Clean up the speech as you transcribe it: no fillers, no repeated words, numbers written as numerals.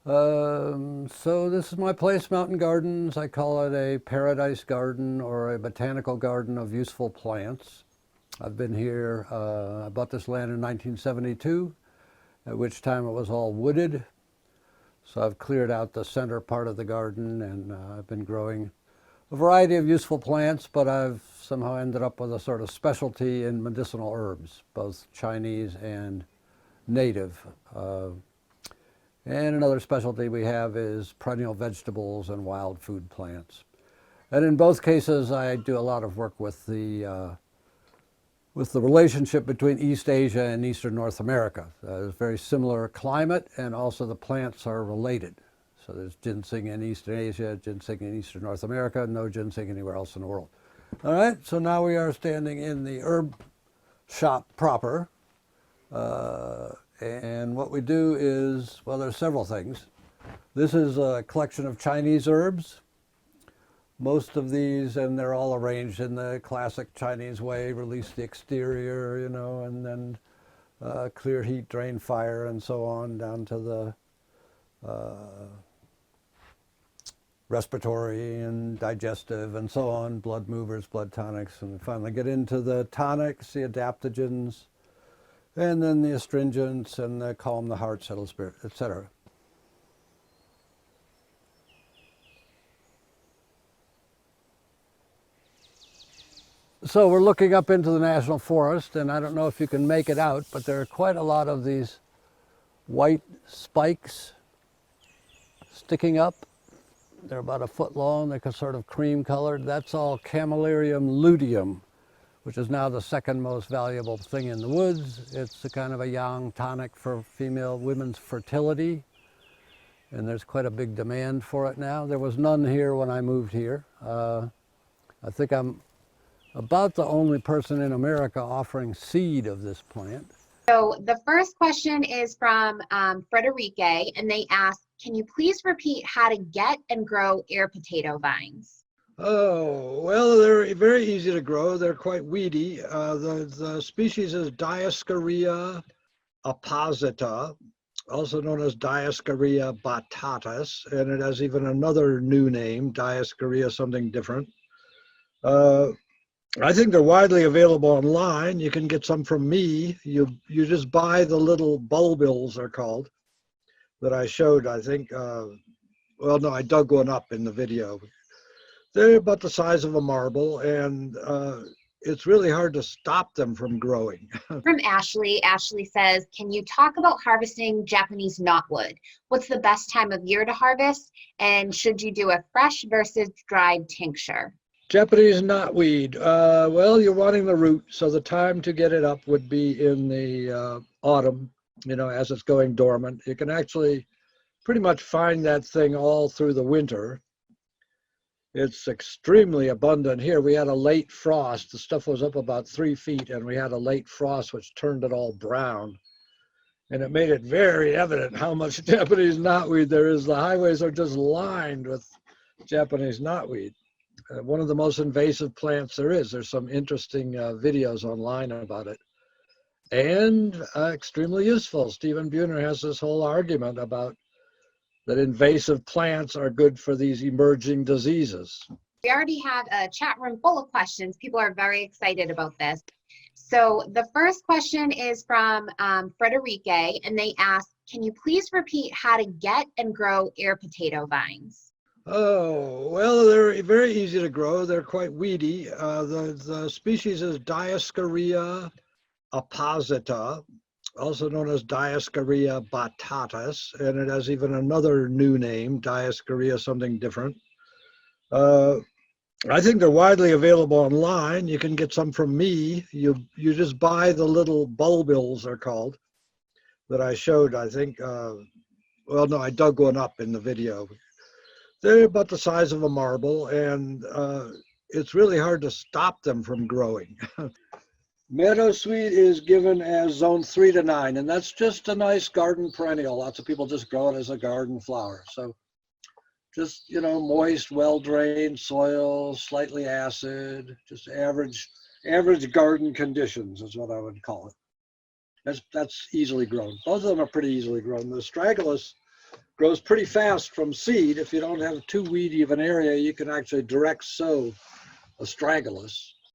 So this is my place, Mountain Gardens. I call it a paradise garden or a botanical garden of useful plants. I've been here, I bought this land in 1972, at which time it was all wooded. So I've cleared out the center part of the garden and I've been growing a variety of useful plants, but I've somehow ended up with a sort of specialty in medicinal herbs, both Chinese and native. And another specialty we have is perennial vegetables and wild food plants. And in both cases, I do a lot of work with the relationship between East Asia and Eastern North America. There's very similar climate, and also the plants are related. So there's ginseng in Eastern Asia, ginseng in Eastern North America, no ginseng anywhere else in the world. All right, so now we are standing in the herb shop proper. And what we do is, well, there's several things. This is a collection of Chinese herbs. Most of these, and they're all arranged in the classic Chinese way, release the exterior, and then clear heat, drain fire, and so on, down to the respiratory and digestive and so on, blood movers, blood tonics, and finally get into the tonics, the adaptogens, and then the astringents and the calm the heart, settle spirit, etc. So we're looking up into the national forest, and I don't know if you can make it out, but there are quite a lot of these white spikes sticking up. They're about a foot long, they're sort of cream colored. That's all Camelarium luteum, which is now the second most valuable thing in the woods. It's a kind of a yang tonic for female women's fertility, and there's quite a big demand for it now. There was none here when I moved here. I think I'm about the only person in America offering seed of this plant. So the first question is from Frederique, and they ask, can you please repeat how to get and grow air potato vines? Oh, well, they're very easy to grow. They're quite weedy. The species is Dioscorea apposita, also known as Dioscorea batatas, and it has even another new name, Dioscorea something different. I think they're widely available online. You can get some from me. You just buy the little bulbils, they're called, that I showed, I think. Well, no, I dug one up in the video. They're about the size of a marble, and it's really hard to stop them from growing. From Ashley, Ashley says, can you talk about harvesting Japanese knotwood? What's the best time of year to harvest? And should you do a fresh versus dried tincture? Japanese knotweed. Well, you're wanting the root, so the time to get it up would be in the autumn, as it's going dormant. You can actually pretty much find that thing all through the winter. It's extremely abundant here. We had a late frost. The stuff was up about 3 feet, and we had a late frost which turned it all brown. And it made it very evident how much Japanese knotweed there is. The highways are just lined with Japanese knotweed. One of the most invasive plants there is. There's some interesting videos online about it. And extremely useful. Stephen Buhner has this whole argument about that invasive plants are good for these emerging diseases. We already have a chat room full of questions. People are very excited about this. So the first question is from Frederique, and they ask, can you please repeat how to get and grow air potato vines? Oh, well, they're very easy to grow. They're quite weedy. The species is Dioscorea apposita, also known as Dioscorea batatas, and it has even another new name, Dioscorea something different. I think they're widely available online. You can get some from me. You just buy the little bulbils, they're called, that I showed, I think. Well, no, I dug one up in the video. They're about the size of a marble, and it's really hard to stop them from growing. Meadowsweet is given as zone 3 to 9, and that's just a nice garden perennial. Lots of people just grow it as a garden flower. So just, moist, well-drained soil, slightly acid, just average garden conditions is what I would call it. That's easily grown. Both of them are pretty easily grown. The astragalus grows pretty fast from seed. If you don't have too weedy of an area, you can actually direct sow astragalus.